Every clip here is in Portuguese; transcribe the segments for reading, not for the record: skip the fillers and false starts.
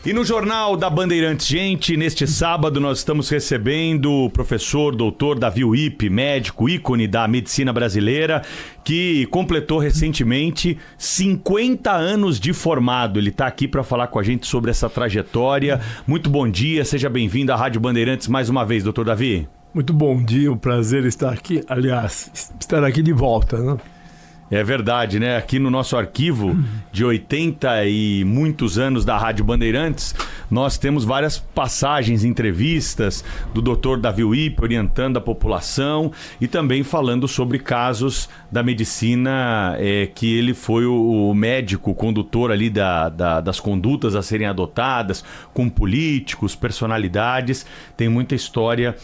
E no Jornal da Bandeirantes, gente, neste sábado nós estamos recebendo o professor, doutor Davi Uip, médico, ícone da medicina brasileira, que completou recentemente 50 anos de formado. Ele está aqui para falar com a gente sobre essa trajetória. Muito bom dia, seja bem-vindo à Rádio Bandeirantes mais uma vez, doutor Davi. Muito bom dia, um prazer estar aqui, aliás, estar aqui de volta, né? É verdade, né? Aqui no nosso arquivo de 80 e muitos anos da Rádio Bandeirantes, nós temos várias passagens, entrevistas do Dr. Davi Uip orientando a população e também falando sobre casos da medicina que ele foi o médico, o condutor ali das condutas a serem adotadas com políticos, personalidades. Tem muita história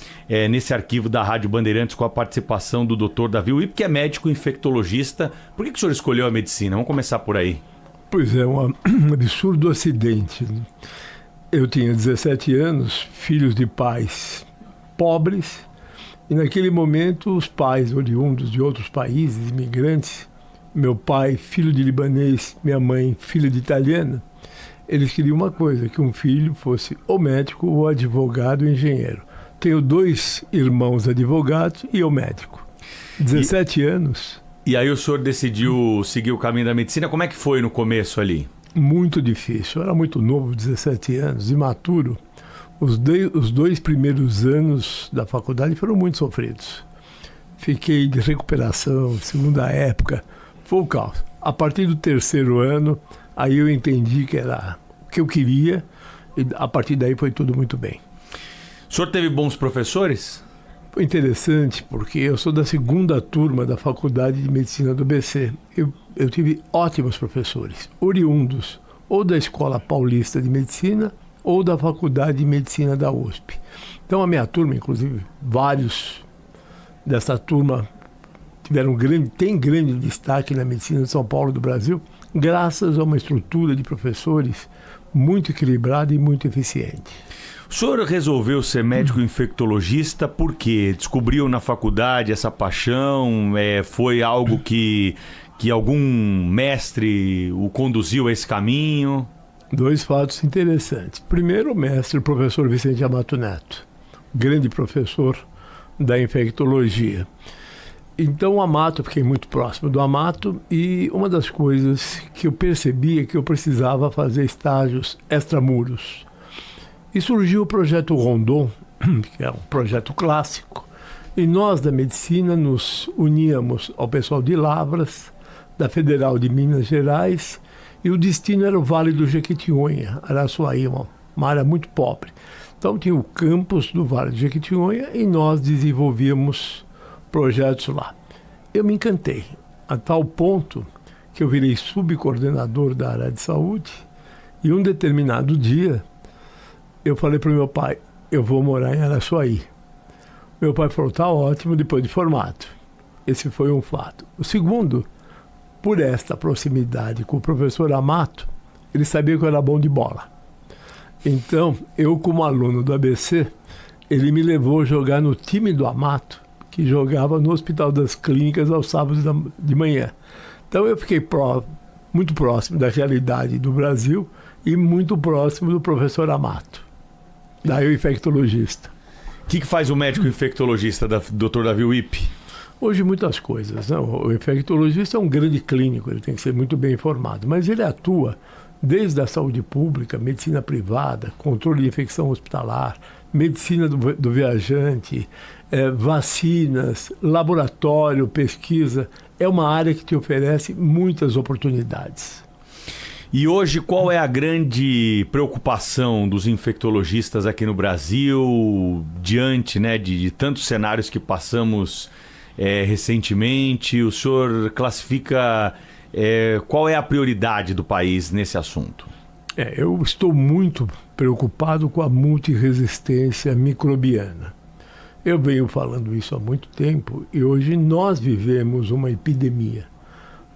nesse arquivo da Rádio Bandeirantes com a participação do Dr. Davi Uip, que é médico infectologista. Por que o senhor escolheu a medicina? Vamos começar por aí. Pois é, um absurdo acidente. Eu tinha 17 anos, filhos de pais pobres, e naquele momento os pais oriundos de outros países, imigrantes, meu pai, filho de libanês, minha mãe, filha de italiana, eles queriam uma coisa, que um filho fosse ou médico ou advogado ou engenheiro. Tenho 2 irmãos advogados e eu médico. 17 anos... E aí o senhor decidiu seguir o caminho da medicina. Como é que foi no começo ali? Muito difícil. Eu era muito novo, 17 anos, imaturo. Os 2 primeiros anos da faculdade foram muito sofridos. Fiquei de recuperação, segunda época. Foi o caos. A partir do 3º ano, aí eu entendi que era o que eu queria. E a partir daí foi tudo muito bem. O senhor teve bons professores? Foi interessante porque eu sou da 2ª turma da Faculdade de Medicina do ABC. Eu tive ótimos professores, oriundos ou da Escola Paulista de Medicina ou da Faculdade de Medicina da USP. Então a minha turma, inclusive, vários dessa turma tem grande destaque na medicina de São Paulo do Brasil, graças a uma estrutura de professores muito equilibrada e muito eficiente. O senhor resolveu ser médico infectologista porque descobriu na faculdade essa paixão? Foi algo que algum mestre o conduziu a esse caminho? 2 fatos interessantes. Primeiro, o mestre, o professor Vicente Amato Neto, grande professor da infectologia. Então, o Amato, eu fiquei muito próximo do Amato e uma das coisas que eu percebia é que eu precisava fazer estágios extramuros. E surgiu o projeto Rondon, que é um projeto clássico, e nós da medicina nos uníamos ao pessoal de Lavras, da Federal de Minas Gerais, e o destino era o Vale do Jequitinhonha, Araçuaí, uma área muito pobre. Então tinha o campus do Vale do Jequitinhonha e nós desenvolvíamos projetos lá. Eu me encantei, a tal ponto que eu virei subcoordenador da área de saúde, e um determinado dia eu falei para o meu pai, eu vou morar em Araçuaí. Meu pai falou, tá ótimo, depois de formado. Esse foi um fato. O segundo, por esta proximidade com o professor Amato, ele sabia que eu era bom de bola. Então, eu como aluno do ABC, ele me levou a jogar no time do Amato, que jogava no Hospital das Clínicas aos sábados de manhã. Então eu fiquei muito próximo da realidade do Brasil e muito próximo do professor Amato. Daí o infectologista. O que faz o médico infectologista, Dr. Davi Uip? Hoje muitas coisas, né? O infectologista é um grande clínico, ele tem que ser muito bem informado, mas ele atua desde a saúde pública, medicina privada, controle de infecção hospitalar, medicina do viajante, vacinas, laboratório, pesquisa. É uma área que te oferece muitas oportunidades. E hoje, qual é a grande preocupação dos infectologistas aqui no Brasil, diante, né, de tantos cenários que passamos recentemente? O senhor classifica qual é a prioridade do país nesse assunto? Eu estou muito preocupado com a multiresistência microbiana. Eu venho falando isso há muito tempo e hoje nós vivemos uma epidemia.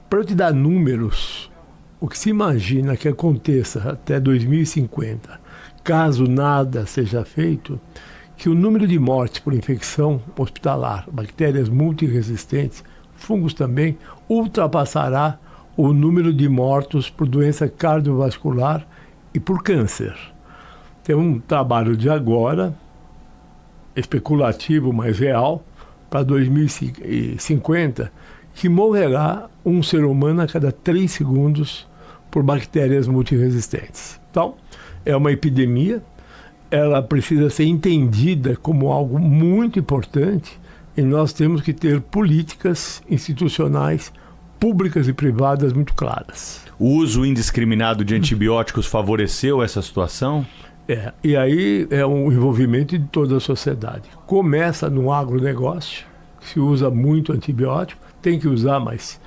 Para eu te dar números, o que se imagina que aconteça até 2050, caso nada seja feito, que o número de mortes por infecção hospitalar, bactérias multiresistentes, fungos também, ultrapassará o número de mortos por doença cardiovascular e por câncer. Tem um trabalho de agora, especulativo, mas real, para 2050, que morrerá um ser humano a cada 3 segundos por bactérias multiresistentes. Então, é uma epidemia, ela precisa ser entendida como algo muito importante e nós temos que ter políticas institucionais públicas e privadas muito claras. O uso indiscriminado de antibióticos favoreceu essa situação? E aí é um envolvimento de toda a sociedade. Começa no agronegócio, que se usa muito antibiótico, tem que usar, mas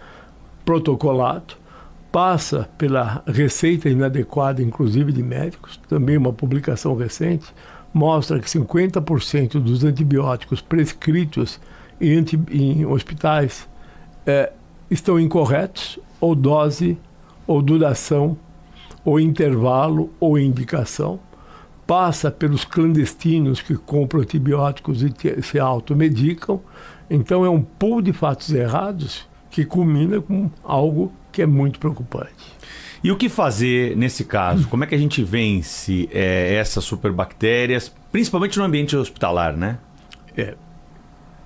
protocolado. Passa pela receita inadequada, inclusive de médicos. Também uma publicação recente mostra que 50% dos antibióticos prescritos em hospitais estão incorretos, ou dose, ou duração, ou intervalo, ou indicação. Passa pelos clandestinos que compram antibióticos e se automedicam. Então é um pool de fatos errados que culmina com algo que é muito preocupante. E o que fazer nesse caso? Como é que a gente vence essas superbactérias, principalmente no ambiente hospitalar, né?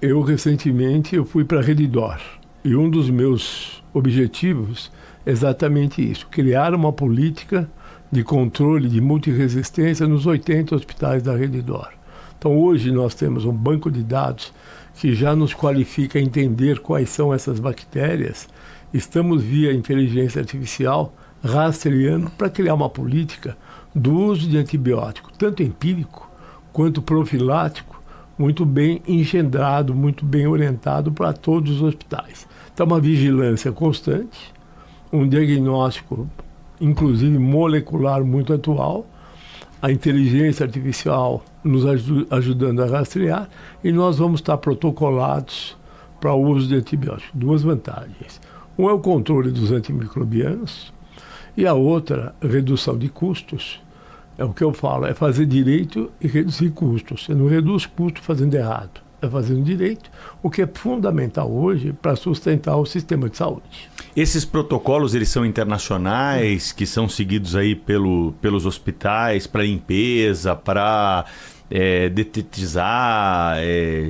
Eu recentemente fui para a Redditor e um dos meus objetivos é exatamente isso, criar uma política de controle de multiresistência nos 80 hospitais da Redditor. Então hoje nós temos um banco de dados que já nos qualifica a entender quais são essas bactérias. Estamos via inteligência artificial rastreando para criar uma política do uso de antibiótico, tanto empírico quanto profilático, muito bem engendrado, muito bem orientado para todos os hospitais. Então uma vigilância constante, um diagnóstico inclusive molecular muito atual, a inteligência artificial nos ajudando a rastrear, e nós vamos estar protocolados para o uso de antibióticos. 2 vantagens. Um é o controle dos antimicrobianos e a outra, redução de custos. É o que eu falo, é fazer direito e reduzir custos. Você não reduz custo fazendo errado, é fazendo direito, o que é fundamental hoje para sustentar o sistema de saúde. Esses protocolos, eles são internacionais, que são seguidos aí pelos hospitais para limpeza, para detetizar,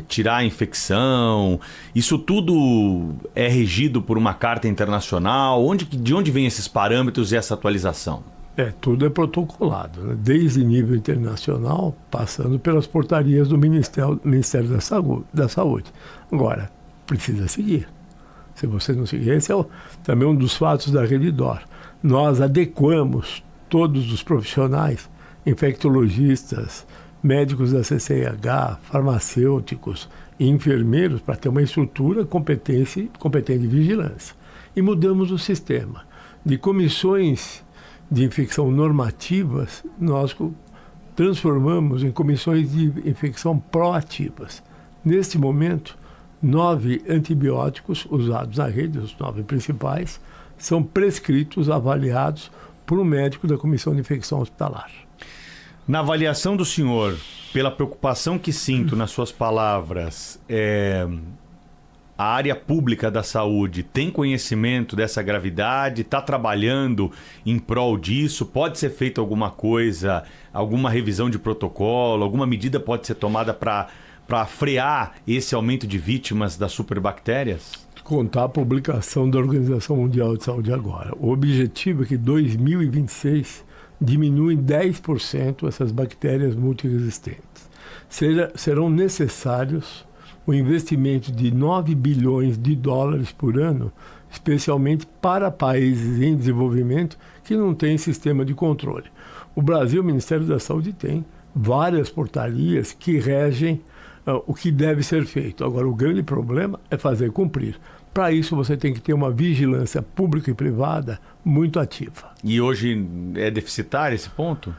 tirar a infecção. Isso tudo é regido por uma carta internacional? De onde vêm esses parâmetros e essa atualização? Tudo é protocolado, né? Desde nível internacional, passando pelas portarias do Ministério da Saúde. Agora, precisa seguir. Se você não seguir, esse é também um dos fatos da Redditor. Nós adequamos todos os profissionais, infectologistas, médicos da CCIH, farmacêuticos e enfermeiros para ter uma estrutura competente de vigilância. E mudamos o sistema. De comissões de infecção normativas, nós transformamos em comissões de infecção proativas. Neste momento, 9 antibióticos usados na rede, os 9 principais, são prescritos, avaliados por um médico da Comissão de Infecção Hospitalar. Na avaliação do senhor, pela preocupação que sinto nas suas palavras, a área pública da saúde tem conhecimento dessa gravidade, está trabalhando em prol disso? Pode ser feita alguma coisa, alguma revisão de protocolo, alguma medida pode ser tomada para frear esse aumento de vítimas das superbactérias? Contar a publicação da Organização Mundial de Saúde agora. O objetivo é que em 2026 diminui em 10% essas bactérias multiresistentes. Serão necessários o investimento de 9 bilhões de dólares por ano, especialmente para países em desenvolvimento que não têm sistema de controle. O Brasil, o Ministério da Saúde, tem várias portarias que regem o que deve ser feito. Agora, o grande problema é fazer cumprir. Para isso, você tem que ter uma vigilância pública e privada muito ativa. E hoje é deficitário esse ponto?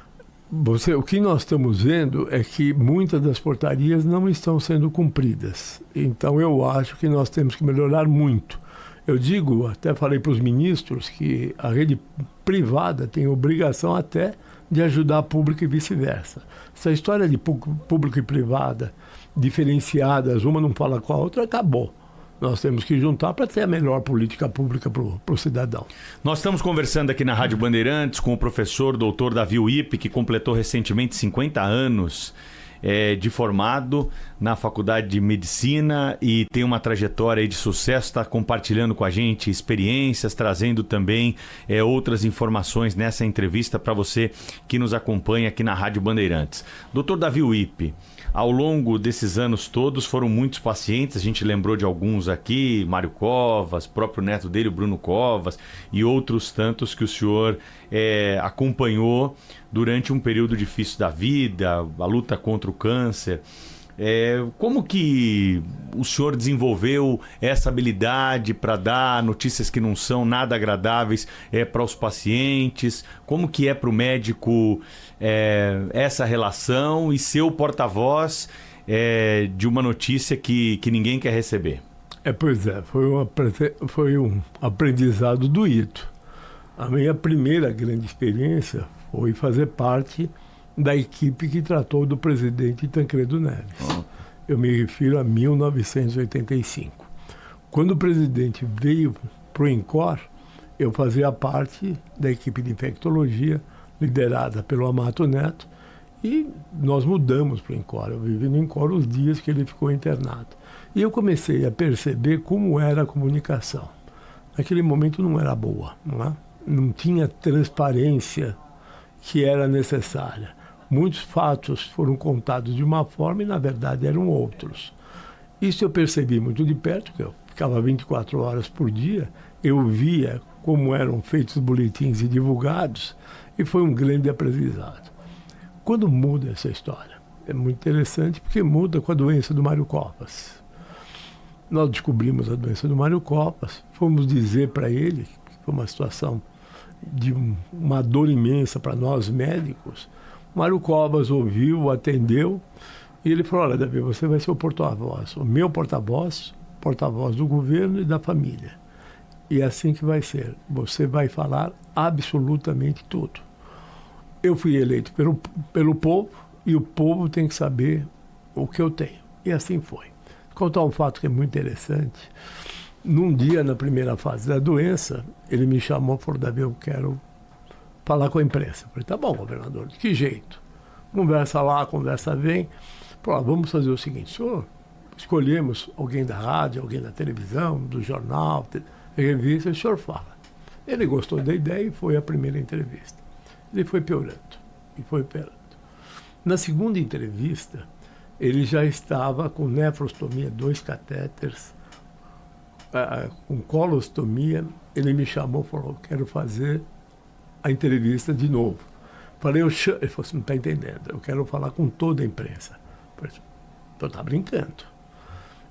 O que nós estamos vendo é que muitas das portarias não estão sendo cumpridas. Então, eu acho que nós temos que melhorar muito. Eu digo, até falei para os ministros, que a rede privada tem obrigação até de ajudar a pública e vice-versa. Essa história de público e privada diferenciadas, uma não fala com a outra, acabou. Nós temos que juntar para ter a melhor política pública para o cidadão. Nós estamos conversando aqui na Rádio Bandeirantes com o professor doutor Davi Wip, que completou recentemente 50 anos de formado na Faculdade de Medicina e tem uma trajetória aí de sucesso, está compartilhando com a gente experiências, trazendo também outras informações nessa entrevista para você que nos acompanha aqui na Rádio Bandeirantes. Doutor Davi Wip, ao longo desses anos todos foram muitos pacientes, a gente lembrou de alguns aqui, Mário Covas, próprio neto dele, o Bruno Covas, e outros tantos que o senhor acompanhou durante um período difícil da vida, a luta contra o câncer. Como que o senhor desenvolveu essa habilidade para dar notícias que não são nada agradáveis para os pacientes? Como que é para o médico essa relação e ser o porta-voz de uma notícia que ninguém quer receber? Pois é, foi um aprendizado doído. A minha primeira grande experiência foi fazer parte da equipe que tratou do presidente Tancredo Neves. Eu me refiro a 1985. Quando o presidente veio para o INCOR, eu fazia parte da equipe de infectologia, liderada pelo Amato Neto, e nós mudamos para o INCOR. Eu vivi no INCOR os dias que ele ficou internado. E eu comecei a perceber como era a comunicação. Naquele momento não era boa, não tinha transparência que era necessária. Muitos fatos foram contados de uma forma e, na verdade, eram outros. Isso eu percebi muito de perto, porque eu ficava 24 horas por dia, eu via como eram feitos os boletins e divulgados, e foi um grande aprendizado. Quando muda essa história? É muito interessante, porque muda com a doença do Mário Covas. Nós descobrimos a doença do Mário Covas, fomos dizer para ele, que foi uma situação de uma dor imensa para nós médicos. Mário Covas ouviu, atendeu, e ele falou: olha, Davi, você vai ser o porta-voz, o meu porta-voz, porta-voz do governo e da família. E é assim que vai ser. Você vai falar absolutamente tudo. Eu fui eleito pelo povo, e o povo tem que saber o que eu tenho. E assim foi. Vou contar um fato que é muito interessante. Num dia, na primeira fase da doença, ele me chamou e falou: Davi, eu quero falar com a imprensa. Eu falei: tá bom, governador, de que jeito? Conversa lá, conversa vem. Falei: vamos fazer o seguinte, senhor, escolhemos alguém da rádio, alguém da televisão, do jornal, revista, o senhor fala. Ele gostou da ideia e foi a primeira entrevista. Ele foi piorando, e foi piorando. Na segunda entrevista, ele já estava com nefrostomia, 2 catéteres, com colostomia. Ele me chamou e falou: quero fazer a entrevista de novo. Falei: ele falou assim: não está entendendo, eu quero falar com toda a imprensa. Eu falei: então está brincando.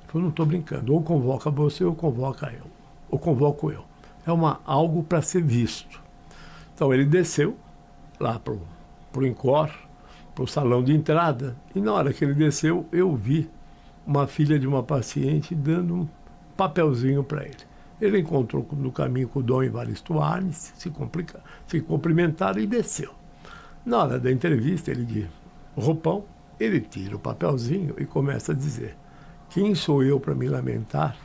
Ele falou: não estou brincando, ou convoca você ou convoco eu. É algo para ser visto. Então ele desceu lá para o INCOR, para o salão de entrada, e na hora que ele desceu, eu vi uma filha de uma paciente dando um papelzinho para ele. Ele encontrou no caminho com o Dom Evaristo Arnes, se cumprimentaram e desceu. Na hora da entrevista, ele de roupão, ele tira o papelzinho e começa a dizer: quem sou eu para me lamentar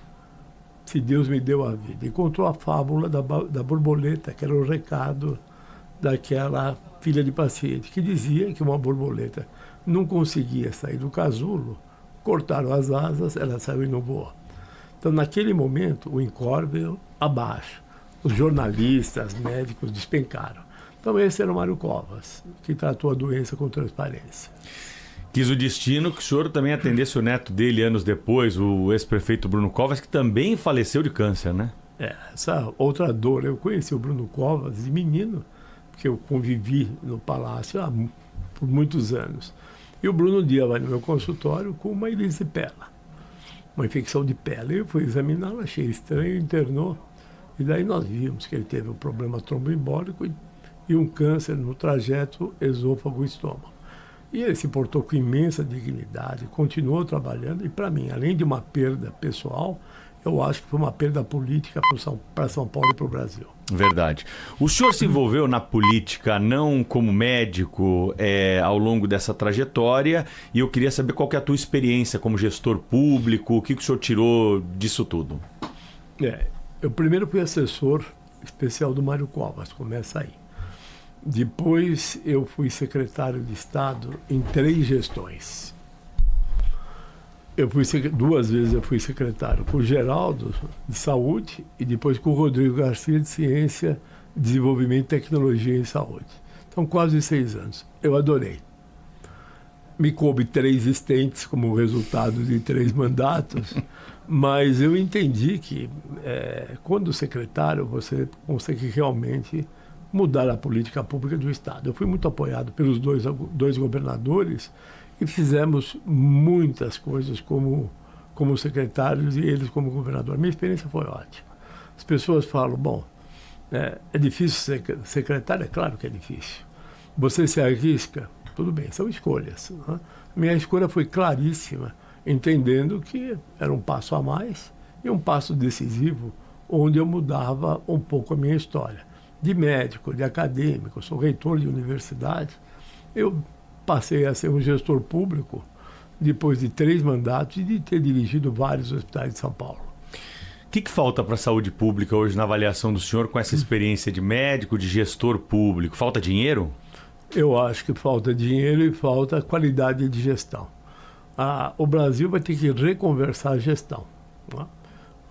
se Deus me deu a vida? E contou a fábula da borboleta, que era o recado daquela filha de paciente, que dizia que uma borboleta não conseguia sair do casulo, cortaram as asas, ela saiu e não voou. Então, naquele momento, o INCOR veio abaixo. Os jornalistas, médicos despencaram. Então, esse era o Mário Covas, que tratou a doença com transparência. Quis o destino que o senhor também atendesse o neto dele anos depois, o ex-prefeito Bruno Covas, que também faleceu de câncer, né? Essa outra dor. Eu conheci o Bruno Covas de menino, porque eu convivi no Palácio por muitos anos. E o Bruno um dia vai no meu consultório com uma erisipela, uma infecção de pele. Eu fui examiná-la, achei estranho, internou. E daí nós vimos que ele teve um problema tromboembólico e um câncer no trajeto esôfago-estômago. E ele se portou com imensa dignidade, continuou trabalhando. E para mim, além de uma perda pessoal, eu acho que foi uma perda política para São Paulo e para o Brasil. Verdade. O senhor se envolveu na política não como médico ao longo dessa trajetória, e eu queria saber qual que é a tua experiência como gestor público, o que o senhor tirou disso tudo? Eu primeiro fui assessor especial do Mário Covas, começa aí. Depois eu fui secretário de Estado em 3 gestões. Duas vezes eu fui secretário com o Geraldo, de Saúde, e depois com o Rodrigo Garcia, de Ciência, Desenvolvimento e Tecnologia em Saúde. Então, quase 6 anos. Eu adorei. Me coube 3 estentes como resultado de 3 mandatos, mas eu entendi que quando secretário você consegue realmente mudar a política pública do Estado. Eu fui muito apoiado pelos dois governadores e fizemos muitas coisas como secretários e eles como governador. Minha experiência foi ótima. As pessoas falam, bom, é difícil ser secretário? É claro que é difícil. Você se arrisca? Tudo bem, são escolhas. Né? Minha escolha foi claríssima, entendendo que era um passo a mais e um passo decisivo, onde eu mudava um pouco a minha história. De médico, de acadêmico, sou reitor de universidade, eu passei a ser um gestor público depois de 3 mandatos e de ter dirigido vários hospitais de São Paulo. O que falta para a saúde pública hoje na avaliação do senhor com essa experiência de médico, de gestor público? Falta dinheiro? Eu acho que falta dinheiro e falta qualidade de gestão. O Brasil vai ter que reconversar a gestão. Né?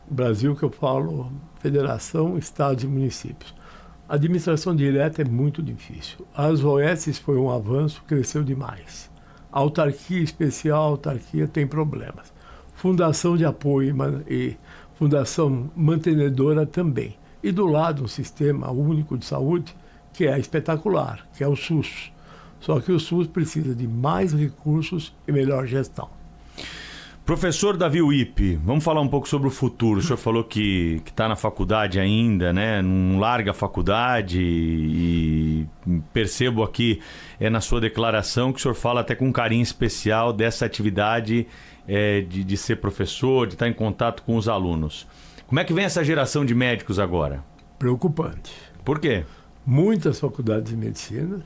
O Brasil, que eu falo, federação, estados e municípios. A administração direta é muito difícil. As OS foi um avanço, cresceu demais. A autarquia especial, a autarquia tem problemas. Fundação de apoio e fundação mantenedora também. E do lado um sistema único de saúde que é espetacular, que é o SUS. Só que o SUS precisa de mais recursos e melhor gestão. Professor Davi Wippe, vamos falar um pouco sobre o futuro. O senhor falou que está na faculdade ainda, né? Não larga a faculdade e percebo aqui na sua declaração que o senhor fala até com um carinho especial dessa atividade de ser professor, de estar em contato com os alunos. Como é que vem essa geração de médicos agora? Preocupante. Por quê? Muitas faculdades de medicina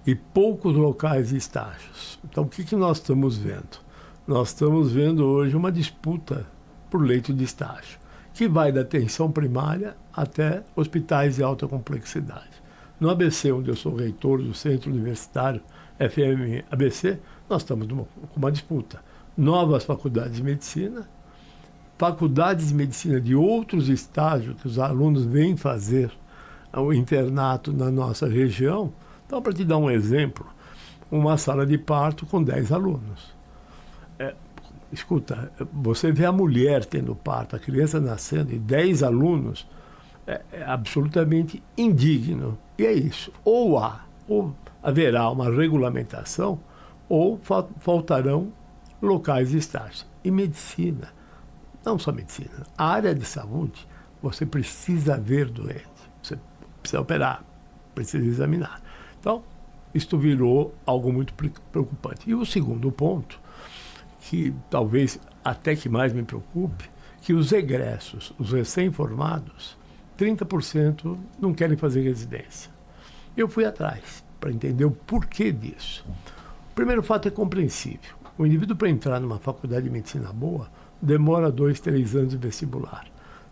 e poucos locais de estágios. Então, o que nós estamos vendo? Nós estamos vendo hoje uma disputa por leito de estágio, que vai da atenção primária até hospitais de alta complexidade. No ABC, onde eu sou reitor do Centro Universitário FMABC, nós estamos com uma disputa. Novas faculdades de medicina de outros estágios que os alunos vêm fazer o internato na nossa região. Então, para te dar um exemplo, uma sala de parto com 10 alunos. Escuta, você vê a mulher tendo parto, a criança nascendo e 10 alunos, é absolutamente indigno. E é isso. Ou haverá uma regulamentação, ou faltarão locais de estágio. E medicina, não só medicina, a área de saúde, você precisa ver doente, você precisa operar, precisa examinar. Então, isto virou algo muito preocupante. E o segundo ponto, que talvez até que mais me preocupe, que os egressos, os recém-formados, 30% não querem fazer residência. Eu fui atrás para entender o porquê disso. O primeiro fato é compreensível. O indivíduo, para entrar numa faculdade de medicina boa, demora 2, 3 anos de vestibular.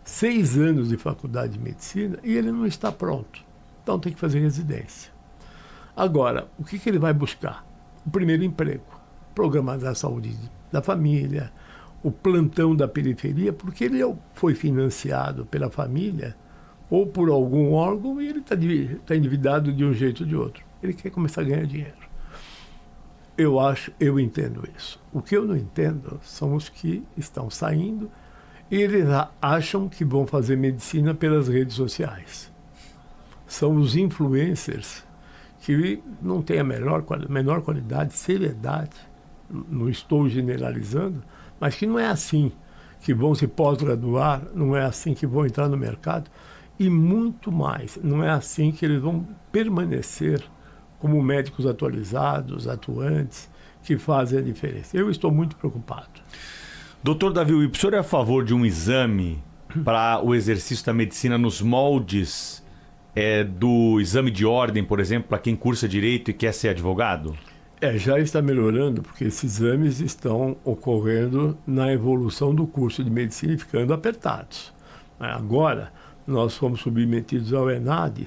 6 anos de faculdade de medicina e ele não está pronto. Então tem que fazer residência. Agora, o que ele vai buscar? O primeiro emprego. Programa da saúde da família, o plantão da periferia, porque ele foi financiado pela família ou por algum órgão e ele está endividado de um jeito ou de outro. Ele quer começar a ganhar dinheiro. Eu entendo isso. O que eu não entendo são os que estão saindo e eles acham que vão fazer medicina pelas redes sociais. São os influencers que não têm a menor qualidade, seriedade, não estou generalizando, mas que não é assim que vão se pós-graduar, não é assim que vão entrar no mercado e muito mais, não é assim que eles vão permanecer como médicos atualizados, atuantes, que fazem a diferença. Eu estou muito preocupado. Doutor Davi Wipper, o senhor é a favor de um exame para o exercício da medicina nos moldes do exame de ordem, por exemplo, para quem cursa direito e quer ser advogado? Já está melhorando, porque esses exames estão ocorrendo na evolução do curso de medicina e ficando apertados. Agora, nós fomos submetidos ao ENAD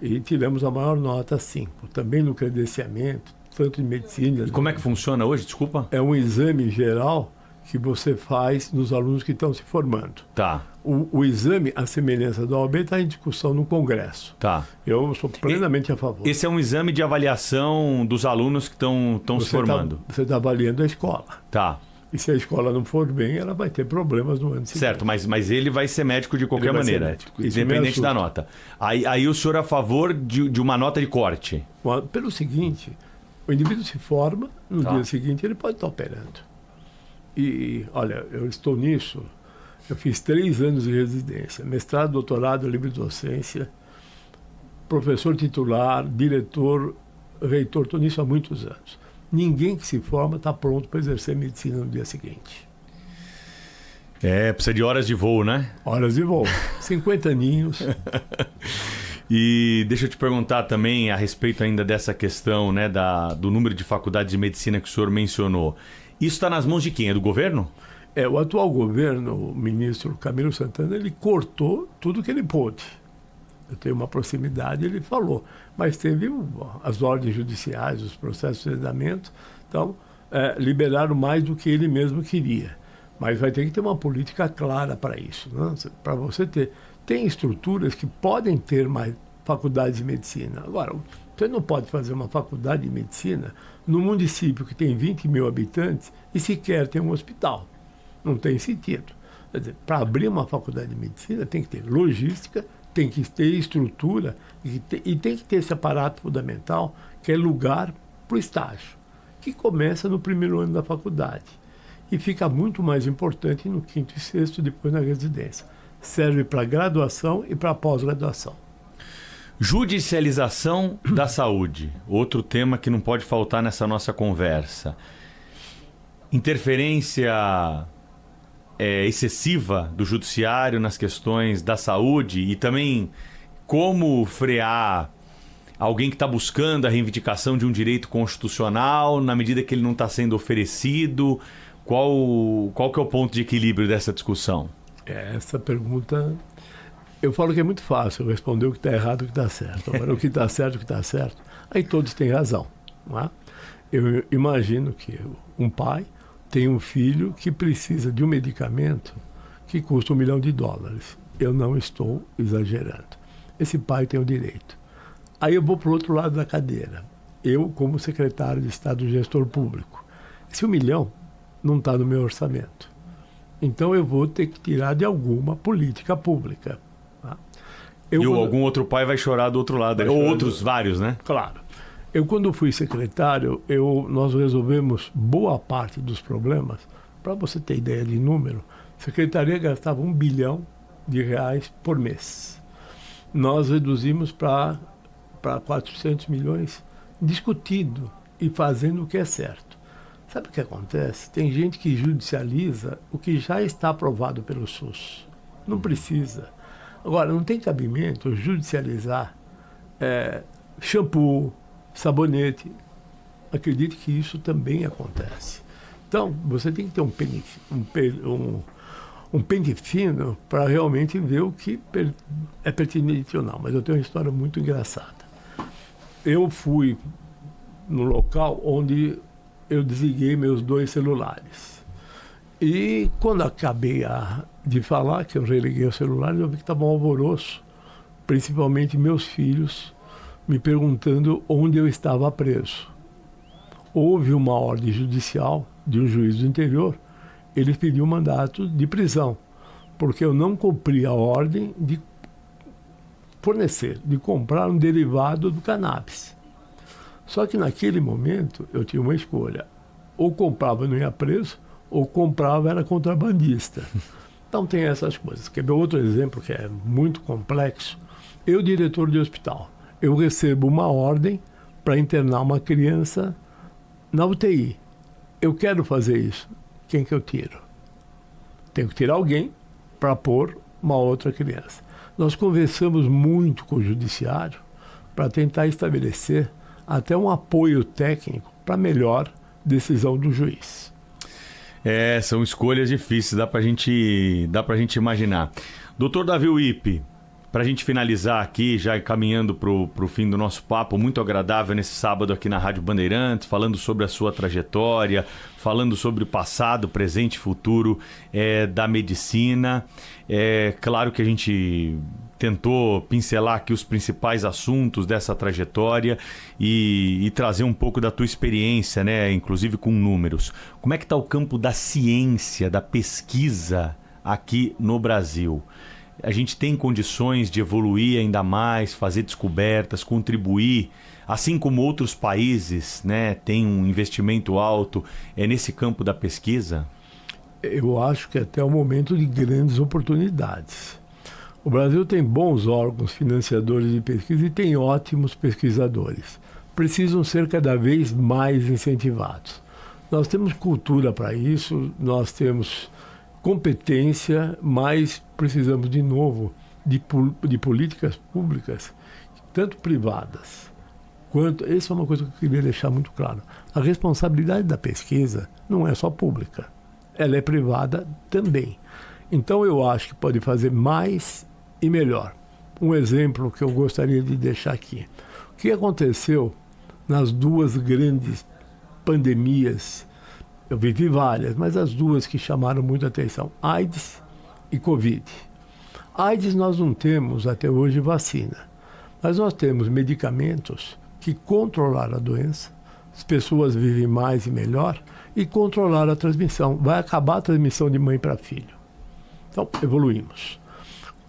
e tivemos a maior nota 5. Também no credenciamento, tanto de medicina... E como é que funciona hoje, desculpa? É um exame geral que você faz nos alunos que estão se formando. Tá. O exame, a semelhança do OAB, está em discussão no Congresso. Tá. Eu sou plenamente a favor. Esse é um exame de avaliação dos alunos que estão se formando. Você está avaliando a escola. Tá. E se a escola não for bem, ela vai ter problemas no ano seguinte. Certo, mas ele vai ser médico de qualquer maneira, médico, independente da nota. Aí o senhor é a favor de uma nota de corte? Pelo seguinte, o indivíduo se forma, no Tá. dia seguinte ele pode estar operando. E, olha, eu estou nisso, eu fiz 3 anos de residência, mestrado, doutorado, livre docência, professor titular, diretor, reitor, estou nisso há muitos anos. Ninguém que se forma está pronto para exercer medicina no dia seguinte. Precisa de horas de voo, né? Horas de voo, 50 aninhos. E deixa eu te perguntar também a respeito ainda dessa questão, né, do número de faculdades de medicina que o senhor mencionou. Isso está nas mãos de quem? É do governo? O atual governo, o ministro Camilo Santana, ele cortou tudo que ele pôde. Eu tenho uma proximidade, ele falou. Mas teve as ordens judiciais, os processos de andamento, então liberaram mais do que ele mesmo queria. Mas vai ter que ter uma política clara para isso. Né? Para você ter... Tem estruturas que podem ter mais faculdades de medicina. Agora, você não pode fazer uma faculdade de medicina num município que tem 20 mil habitantes e sequer tem um hospital. Não tem sentido. Quer dizer, para abrir uma faculdade de medicina tem que ter logística, tem que ter estrutura e tem que ter esse aparato fundamental que é lugar para o estágio, que começa no primeiro ano da faculdade e fica muito mais importante no 5º e 6º, depois na residência. Serve para graduação e para pós-graduação. Judicialização da saúde, outro tema que não pode faltar nessa nossa conversa. Interferência excessiva do judiciário nas questões da saúde e também como frear alguém que está buscando a reivindicação de um direito constitucional na medida que ele não está sendo oferecido. Qual que é o ponto de equilíbrio dessa discussão? Essa pergunta, eu falo que é muito fácil responder o que está errado e o que está certo. Agora, o que está certo e o que está certo, aí todos têm razão. Não é? Eu imagino que um pai tem um filho que precisa de um medicamento que custa $1 milhão. Eu não estou exagerando. Esse pai tem o direito. Aí eu vou para o outro lado da cadeira. Eu, como secretário de Estado do Gestor Público, esse $1 milhão não está no meu orçamento. Então eu vou ter que tirar de alguma política pública. Tá? Algum outro pai vai chorar do outro lado. Ou outros vários, né? Claro. Eu, quando fui secretário, nós resolvemos boa parte dos problemas. Para você ter ideia de número, a secretaria gastava R$1 bilhão por mês. Nós reduzimos para 400 milhões, discutindo e fazendo o que é certo. Sabe o que acontece? Tem gente que judicializa o que já está aprovado pelo SUS. Não precisa. Agora, não tem cabimento judicializar shampoo, sabonete. Acredite que isso também acontece. Então, você tem que ter um pente fino para realmente ver o que é pertinente ou não. Mas eu tenho uma história muito engraçada. Eu fui no local onde eu desliguei meus 2 celulares. E quando acabei de falar que eu religuei os celulares, eu vi que estava um alvoroço, principalmente meus filhos, me perguntando onde eu estava preso. Houve uma ordem judicial de um juiz do interior, ele pediu um mandato de prisão, porque eu não cumpri a ordem de fornecer, de comprar um derivado do cannabis. Só que naquele momento eu tinha uma escolha. Ou comprava e não ia preso, ou comprava era contrabandista. Então tem essas coisas. Quer ver outro exemplo que é muito complexo? Eu, diretor de hospital, eu recebo uma ordem para internar uma criança na UTI. Eu quero fazer isso. Quem que eu tiro? Tem que ter alguém para pôr uma outra criança. Nós conversamos muito com o judiciário para tentar estabelecer até um apoio técnico para melhor decisão do juiz. São escolhas difíceis, dá pra gente imaginar. Doutor Davi Wippe, pra gente finalizar aqui, já caminhando pro fim do nosso papo, muito agradável nesse sábado aqui na Rádio Bandeirantes, falando sobre a sua trajetória, falando sobre o passado, presente e futuro da medicina. Claro que a gente tentou pincelar aqui os principais assuntos dessa trajetória e trazer um pouco da tua experiência, né? Inclusive com números. Como é que está o campo da ciência, da pesquisa aqui no Brasil? A gente tem condições de evoluir ainda mais, fazer descobertas, contribuir, assim como outros países, né, têm um investimento alto nesse campo da pesquisa? Eu acho que até o momento de grandes oportunidades. O Brasil tem bons órgãos financiadores de pesquisa e tem ótimos pesquisadores. Precisam ser cada vez mais incentivados. Nós temos cultura para isso, nós temos competência, mas precisamos de novo de políticas públicas, tanto privadas quanto... Essa é uma coisa que eu queria deixar muito claro. A responsabilidade da pesquisa não é só pública, ela é privada também. Então eu acho que pode fazer mais e melhor. Um exemplo que eu gostaria de deixar aqui. O que aconteceu nas duas grandes pandemias? Eu vivi várias, mas as duas que chamaram muita atenção, AIDS e Covid. AIDS nós não temos até hoje vacina, mas nós temos medicamentos que controlaram a doença, as pessoas vivem mais e melhor e controlaram a transmissão. Vai acabar a transmissão de mãe para filho. Então, evoluímos.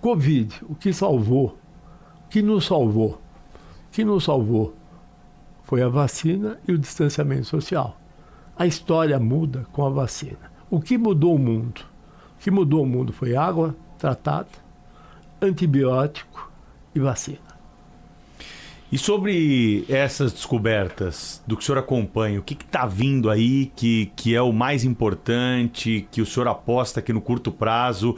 Covid, o que nos salvou foi a vacina e o distanciamento social. A história muda com a vacina. O que mudou o mundo? O que mudou o mundo foi água tratada, antibiótico e vacina. E sobre essas descobertas do que o senhor acompanha, o que está vindo aí que é o mais importante, que o senhor aposta que no curto prazo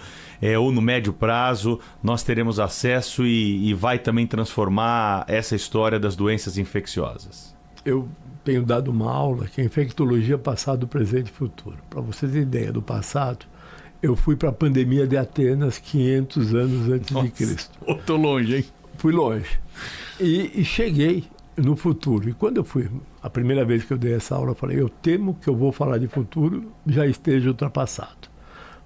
ou no médio prazo nós teremos acesso e vai também transformar essa história das doenças infecciosas? Eu tenho dado uma aula que é infectologia passado, presente e futuro. Para vocês terem ideia do passado, eu fui para a pandemia de Atenas 500 anos antes de Cristo. Estou longe, hein? Fui longe. E cheguei no futuro. E quando eu fui, a primeira vez que eu dei essa aula, eu falei, eu temo que eu vou falar de futuro já esteja ultrapassado.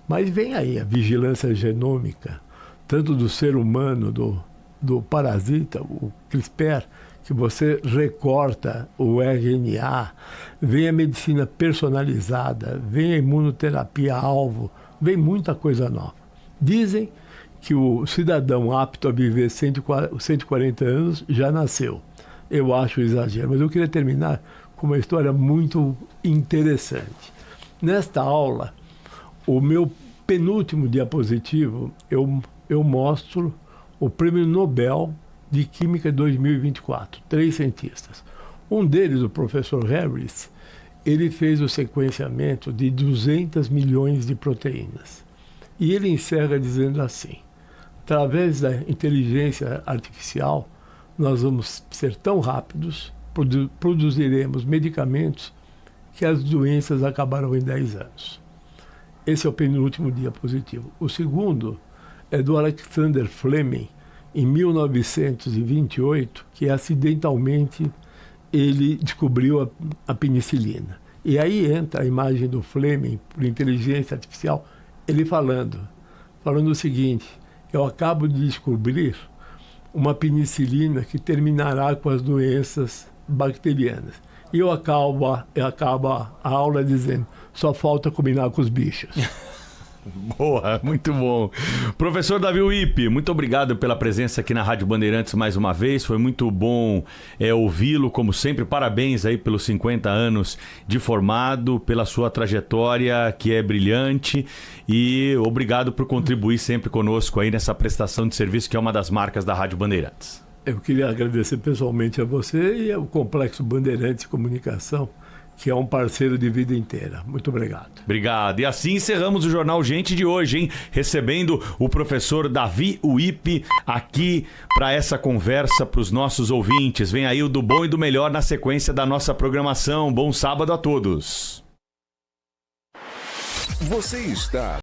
Mas vem aí a vigilância genômica, tanto do ser humano, do parasita, o CRISPR, que você recorta o RNA, vem a medicina personalizada, vem a imunoterapia-alvo, vem muita coisa nova. Dizem que o cidadão apto a viver 140 anos já nasceu. Eu acho exagero, mas eu queria terminar com uma história muito interessante. Nesta aula, o meu penúltimo diapositivo, eu mostro o Prêmio Nobel de Química 2024, 3 cientistas. Um deles, o professor Harris, ele fez o sequenciamento de 200 milhões de proteínas. E ele encerra dizendo assim: através da inteligência artificial, nós vamos ser tão rápidos, produziremos medicamentos que as doenças acabarão em 10 anos. Esse é o penúltimo diapositivo. O segundo é do Alexander Fleming, em 1928, que acidentalmente ele descobriu a penicilina. E aí entra a imagem do Fleming, por inteligência artificial, ele falando o seguinte: eu acabo de descobrir uma penicilina que terminará com as doenças bacterianas. E eu acabo a aula dizendo, só falta combinar com os bichos. Boa, muito bom. Professor Davi Wippe, muito obrigado pela presença aqui na Rádio Bandeirantes mais uma vez. Foi muito bom ouvi-lo, como sempre. Parabéns aí pelos 50 anos de formado, pela sua trajetória que é brilhante. E obrigado por contribuir sempre conosco aí nessa prestação de serviço que é uma das marcas da Rádio Bandeirantes. Eu queria agradecer pessoalmente a você e ao Complexo Bandeirantes de Comunicação, que é um parceiro de vida inteira. Muito obrigado. Obrigado. E assim encerramos o Jornal Gente de hoje, hein? Recebendo o professor Davi Uip aqui para essa conversa para os nossos ouvintes. Vem aí o do bom e do melhor na sequência da nossa programação. Bom sábado a todos. Você está